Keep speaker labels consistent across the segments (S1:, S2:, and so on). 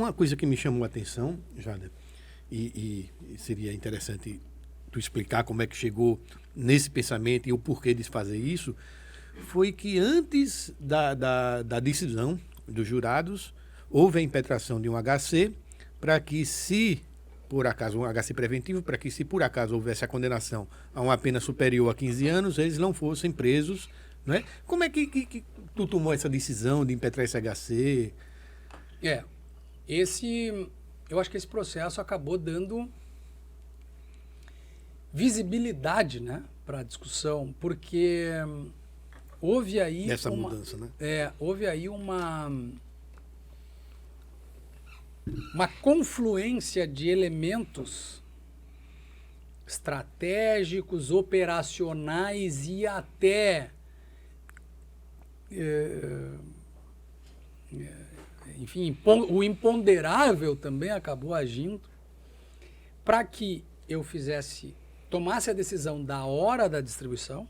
S1: Uma coisa que me chamou a atenção, Jader, e seria interessante tu explicar como é que chegou nesse pensamento e o porquê de fazer isso, foi que antes da decisão dos jurados, houve a impetração de um HC para que, se por acaso, um HC preventivo, para que, se por acaso houvesse a condenação a uma pena superior a 15 anos, eles não fossem presos, não é? Como é que tu tomou essa decisão de impetrar esse HC?
S2: Eu acho que esse processo acabou dando visibilidade, né, para a discussão, porque houve aí
S1: essa mudança, né?
S2: Houve aí uma confluência de elementos estratégicos, operacionais e até enfim, o imponderável também acabou agindo para que eu tomasse a decisão da hora da distribuição,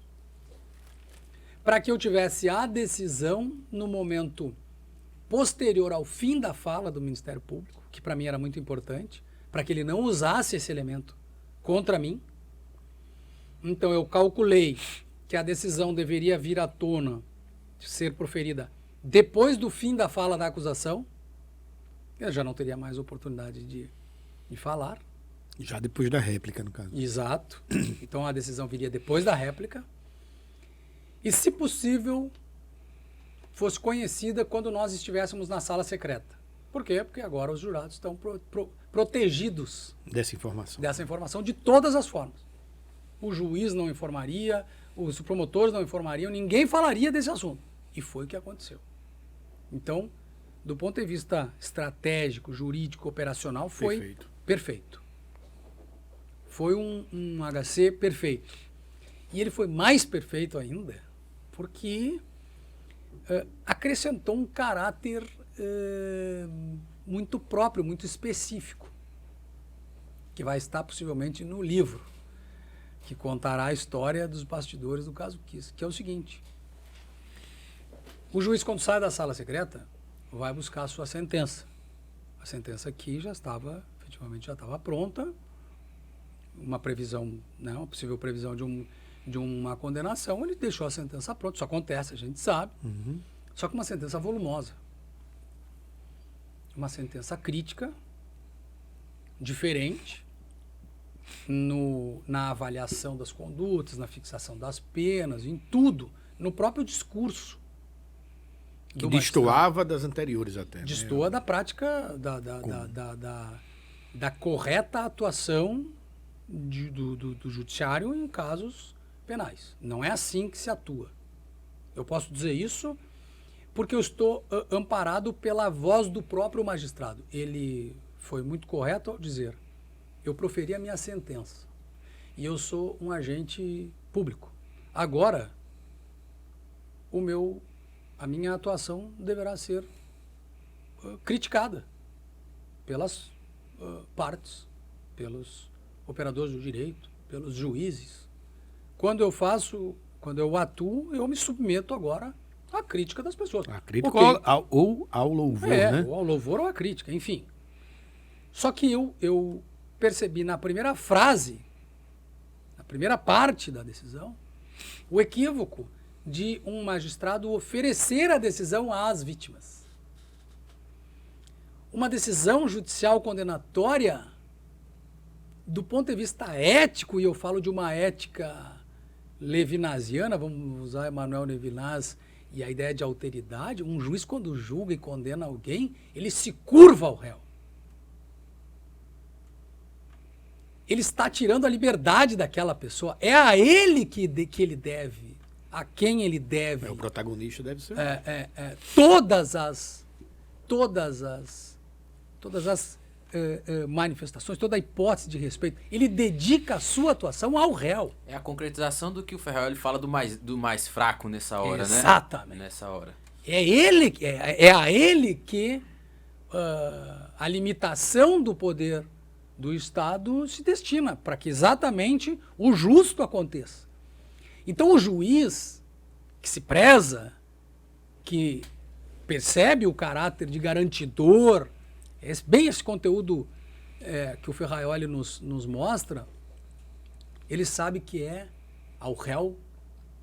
S2: para que eu tivesse a decisão no momento posterior ao fim da fala do Ministério Público, que para mim era muito importante, para que ele não usasse esse elemento contra mim. Então eu calculei que a decisão deveria vir à tona, ser proferida depois do fim da fala da acusação. Eu já não teria mais oportunidade de falar.
S1: Já depois da réplica, no caso.
S2: Exato. Então a decisão viria depois da réplica. E, se possível, fosse conhecida quando nós estivéssemos na sala secreta. Por quê? Porque agora os jurados estão protegidos
S1: dessa informação
S2: de todas as formas. O juiz não informaria, os promotores não informariam, ninguém falaria desse assunto. E foi o que aconteceu. Então, do ponto de vista estratégico, jurídico, operacional, foi perfeito. Foi um HC perfeito. E ele foi mais perfeito ainda porque acrescentou um caráter muito próprio, muito específico, que vai estar possivelmente no livro, que contará a história dos bastidores do caso Kiss, que é o seguinte: o juiz, quando sai da sala secreta, vai buscar a sua sentença. A sentença aqui efetivamente já estava pronta, uma previsão, né, uma possível previsão de uma condenação, ele deixou a sentença pronta. Isso acontece, a gente sabe.
S1: Uhum.
S2: Só que uma sentença volumosa. Uma sentença crítica, diferente, na avaliação das condutas, na fixação das penas, em tudo, no próprio discurso.
S1: Que destoava das anteriores até.
S2: Destoa da prática, da correta atuação do judiciário em casos penais. Não é assim que se atua. Eu posso dizer isso porque eu estou amparado pela voz do próprio magistrado. Ele foi muito correto ao dizer: eu proferi a minha sentença e eu sou um agente público. Agora, a minha atuação deverá ser criticada pelas partes, pelos operadores do direito, pelos juízes. Quando eu atuo, eu me submeto agora à crítica das pessoas.
S1: A crítica ou ao louvor, né?
S2: Ou ao louvor ou à crítica, enfim. Só que eu percebi na primeira frase, na primeira parte da decisão, o equívoco de um magistrado oferecer a decisão às vítimas. Uma decisão judicial condenatória, do ponto de vista ético, e eu falo de uma ética levinasiana, vamos usar Emmanuel Levinas e a ideia de alteridade, um juiz, quando julga e condena alguém, ele se curva ao réu. Ele está tirando a liberdade daquela pessoa. É a ele que ele deve, a quem ele deve.
S1: O protagonista deve ser.
S2: Todas as manifestações, toda a hipótese de respeito. Ele dedica a sua atuação ao réu.
S3: É a concretização do que o Ferrell ele fala do mais fraco nessa hora, né?
S2: Exatamente.
S3: Nessa hora.
S2: É a ele que a limitação do poder do Estado se destina, para que exatamente o justo aconteça. Então o juiz, que se preza, que percebe o caráter de garantidor bem esse conteúdo que o Ferraioli nos mostra, ele sabe que é ao réu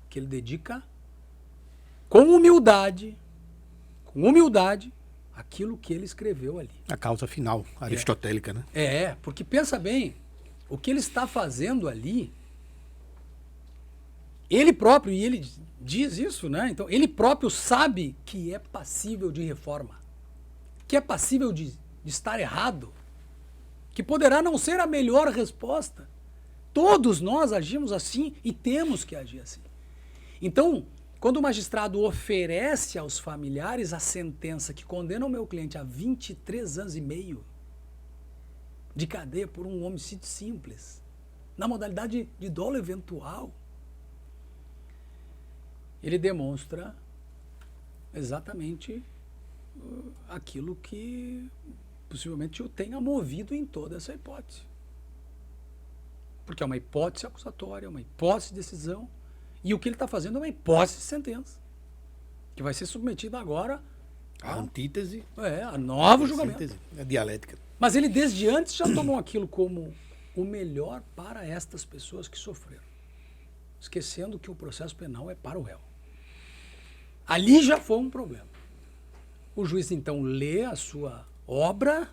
S2: que ele dedica com humildade, aquilo que ele escreveu ali.
S1: A causa final, aristotélica, né?
S2: Porque pensa bem, o que ele está fazendo ali, ele próprio, e ele diz isso, né? Então, ele próprio sabe que é passível de reforma, que é passível de estar errado, que poderá não ser a melhor resposta. Todos nós agimos assim e temos que agir assim. Então, quando o magistrado oferece aos familiares a sentença que condena o meu cliente a 23 anos e meio de cadeia por um homicídio simples, na modalidade de dolo eventual, ele demonstra exatamente aquilo que possivelmente o tenha movido em toda essa hipótese. Porque é uma hipótese acusatória, é uma hipótese de decisão, e o que ele está fazendo é uma hipótese de sentença, que vai ser submetida agora
S1: A antítese.
S2: a novo julgamento.
S1: Síntese, a dialética.
S2: Mas ele desde antes já tomou aquilo como o melhor para estas pessoas que sofreram, esquecendo que o processo penal é para o réu. Ali já foi um problema. O juiz então lê a sua obra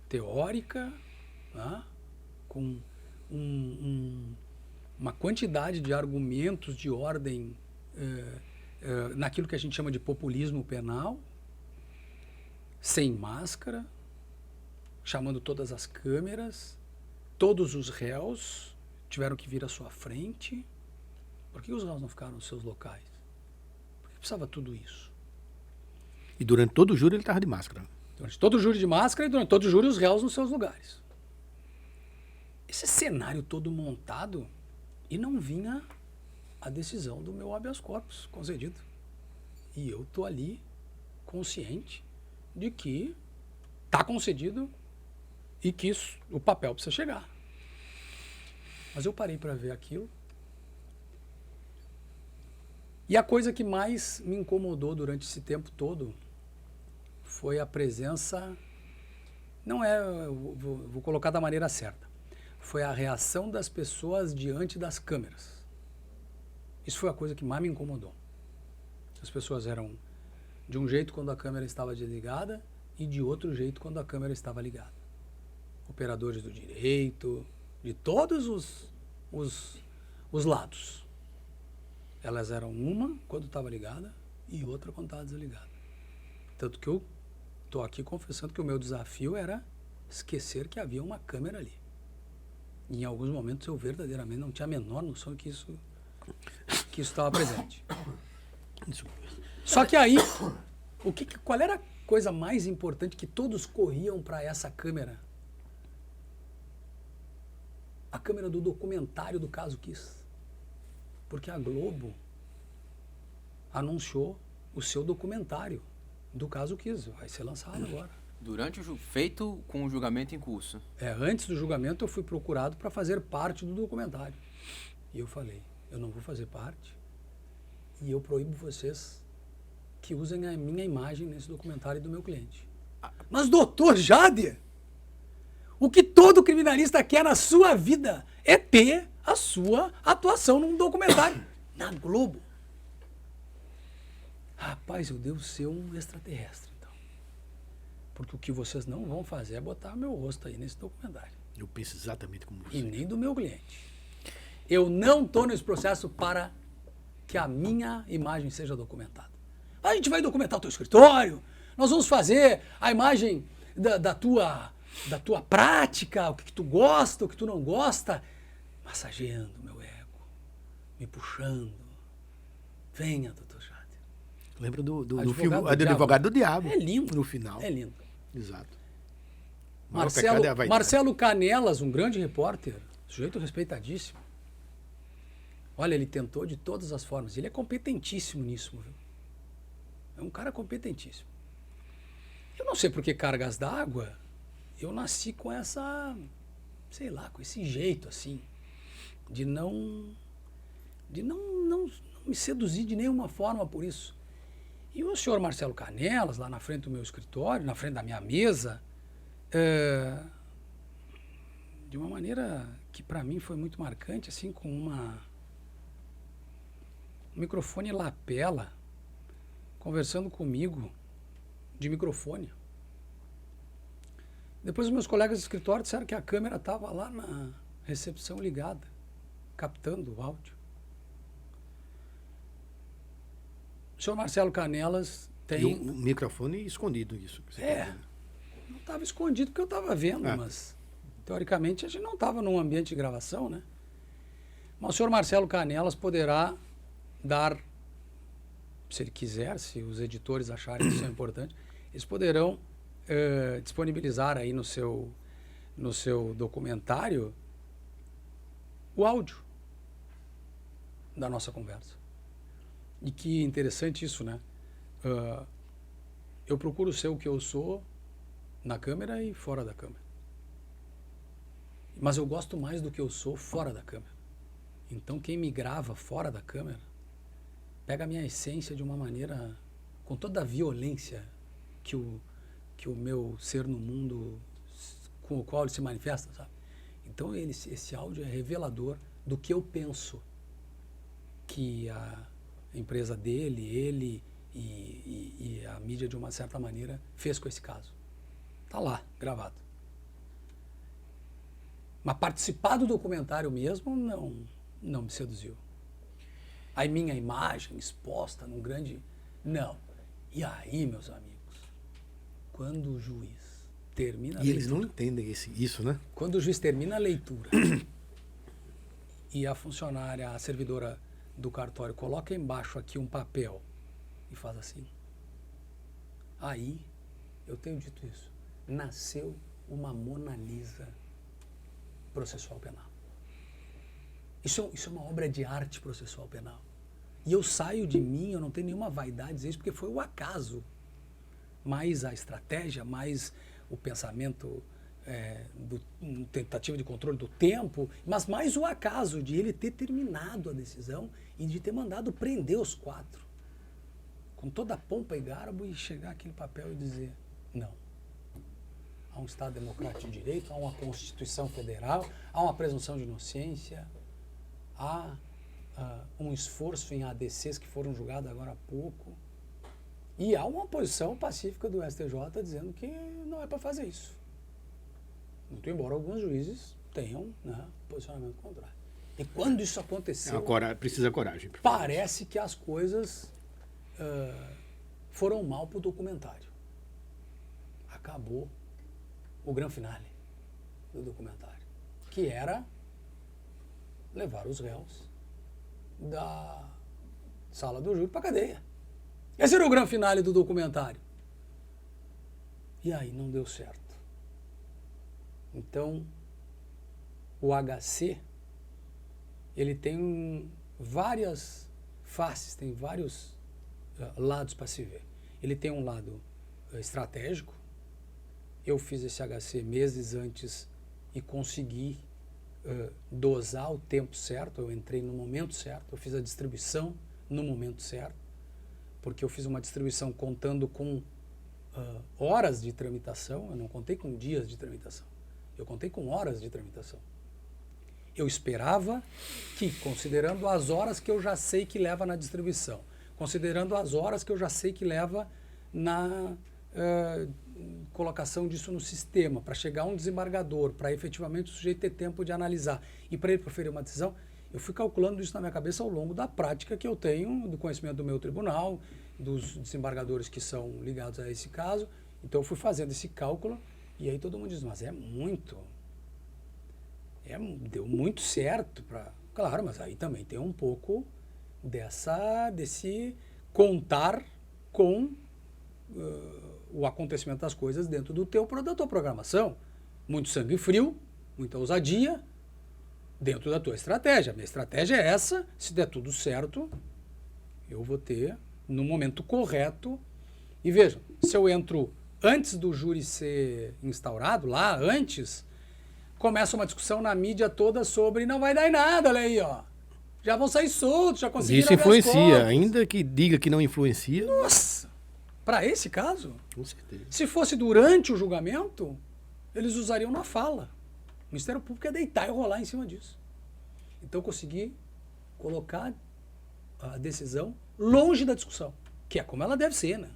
S2: teórica, né, com uma quantidade de argumentos de ordem naquilo que a gente chama de populismo penal, sem máscara, chamando todas as câmeras, todos os réus tiveram que vir à sua frente. Por que os réus não ficaram nos seus locais? Por que precisava tudo isso?
S1: E durante todo o júri ele estava de máscara.
S2: Durante todo o júri de máscara e durante todo o júri os réus nos seus lugares. Esse cenário todo montado, e não vinha a decisão do meu habeas corpus concedido. E eu estou ali consciente de que está concedido e que o papel precisa chegar. Mas eu parei para ver aquilo. E a coisa que mais me incomodou durante esse tempo todo foi a presença, vou colocar da maneira certa, foi a reação das pessoas diante das câmeras. Isso foi a coisa que mais me incomodou. As pessoas eram de um jeito quando a câmera estava desligada e de outro jeito quando a câmera estava ligada. Operadores do direito, de todos os lados. Elas eram uma quando estava ligada e outra quando estava desligada. Tanto que eu estou aqui confessando que o meu desafio era esquecer que havia uma câmera ali. E em alguns momentos eu verdadeiramente não tinha a menor noção que isso estava presente. Só que aí, qual era a coisa mais importante que todos corriam para essa câmera? A câmera do documentário do caso Kiss. Porque a Globo anunciou o seu documentário do caso Kiss. Vai ser lançado agora.
S3: Durante feito com o julgamento em curso.
S2: Antes do julgamento eu fui procurado para fazer parte do documentário. E eu falei, eu não vou fazer parte e eu proíbo vocês que usem a minha imagem nesse documentário do meu cliente. Mas doutor Jader, o que todo criminalista quer na sua vida é ter a sua atuação num documentário na Globo. Rapaz, eu devo ser um extraterrestre. Porque o que vocês não vão fazer é botar meu rosto aí nesse documentário.
S1: Eu penso exatamente como você.
S2: E nem do meu cliente. Eu não estou nesse processo para que a minha imagem seja documentada. A gente vai documentar o teu escritório, nós vamos fazer a imagem da tua prática, o que tu gosta, o que tu não gosta, massageando meu ego, me puxando. Venha, doutor Jader.
S1: Lembra do filme Advogado do Diabo?
S2: É lindo.
S1: No final.
S2: É lindo.
S1: Exato.
S2: Marcelo Canelas, um grande repórter, sujeito respeitadíssimo. Olha, ele tentou de todas as formas. Ele é competentíssimo nisso, viu? É um cara competentíssimo. Eu não sei por que cargas d'água, eu nasci com essa, sei lá, com esse jeito assim, de não me seduzir de nenhuma forma por isso. E o senhor Marcelo Canelas, lá na frente do meu escritório, na frente da minha mesa, de uma maneira que para mim foi muito marcante, assim, com um microfone lapela, conversando comigo de microfone. Depois os meus colegas de escritório disseram que a câmera estava lá na recepção ligada, captando o áudio. O senhor Marcelo Canelas tem...
S1: E o microfone escondido, isso. Que você tá dizendo.
S2: Não estava escondido porque eu estava vendo, mas teoricamente a gente não estava num ambiente de gravação, né? Mas o senhor Marcelo Canelas poderá dar, se ele quiser, se os editores acharem que isso é importante, eles poderão disponibilizar aí no seu documentário o áudio da nossa conversa. E que interessante isso, né? Eu procuro ser o que eu sou na câmera e fora da câmera. Mas eu gosto mais do que eu sou fora da câmera. Então quem me grava fora da câmera pega a minha essência de uma maneira, com toda a violência que o meu ser no mundo, com o qual ele se manifesta, sabe? Então esse áudio é revelador do que eu penso que a empresa dele, ele e a mídia, de uma certa maneira, fez com esse caso. Tá lá, gravado. Mas participar do documentário mesmo não me seduziu. Aí minha imagem exposta num grande... Não. E aí, meus amigos, quando o juiz termina a leitura...
S1: E eles não entendem isso, né?
S2: Quando o juiz termina a leitura e a funcionária, a servidora do cartório coloca embaixo aqui um papel e faz assim. Aí, eu tenho dito isso, nasceu uma Mona Lisa processual penal. Isso é uma obra de arte processual penal. E eu saio de mim, eu não tenho nenhuma vaidade de dizer isso, porque foi o acaso. Mais a estratégia, mais o pensamento, tentativa de controle do tempo, mas mais o acaso de ele ter terminado a decisão e de ter mandado prender os 4. Com toda a pompa e garbo, e chegar aquele papel e dizer, não. Há um Estado democrático de direito, há uma Constituição Federal, há uma presunção de inocência, há um esforço em ADCs que foram julgados agora há pouco, e há uma posição pacífica do STJ dizendo que não é para fazer isso. Muito embora alguns juízes tenham, né, posicionamento contrário. E quando isso aconteceu,
S1: precisa coragem.
S2: Parece que as coisas foram mal para o documentário. Acabou o grande finale do documentário, que era levar os réus da sala do júri para a cadeia. Esse era o grande finale do documentário. E aí não deu certo. Então, o HC, ele tem várias faces, tem vários lados para se ver. Ele tem um lado estratégico. Eu fiz esse HC meses antes e consegui dosar o tempo certo. Eu entrei no momento certo, eu fiz a distribuição no momento certo, porque eu fiz uma distribuição contando com horas de tramitação. Eu não contei com dias de tramitação, eu contei com horas de tramitação. Eu esperava que, considerando as horas que eu já sei que leva na distribuição, considerando as horas que eu já sei que leva na colocação disso no sistema, para chegar a um desembargador, para efetivamente o sujeito ter tempo de analisar e para ele proferir uma decisão, eu fui calculando isso na minha cabeça ao longo da prática que eu tenho, do conhecimento do meu tribunal, dos desembargadores que são ligados a esse caso. Então eu fui fazendo esse cálculo e aí todo mundo diz, mas é muito... deu muito certo para... Claro, mas aí também tem um pouco desse contar com o acontecimento das coisas dentro da tua programação. Muito sangue frio, muita ousadia dentro da tua estratégia. Minha estratégia é essa, se der tudo certo, eu vou ter no momento correto. E vejam, se eu entro antes do júri ser instaurado, lá antes, começa uma discussão na mídia toda sobre não vai dar em nada, olha aí, ó. Já vão sair soltos, já conseguiram.
S1: Isso influencia, ainda que diga que não influencia.
S2: Nossa! Para esse caso?
S1: Com certeza.
S2: Se fosse durante o julgamento, eles usariam na fala. O Ministério Público ia deitar e rolar em cima disso. Então eu consegui colocar a decisão longe da discussão, que é como ela deve ser, né?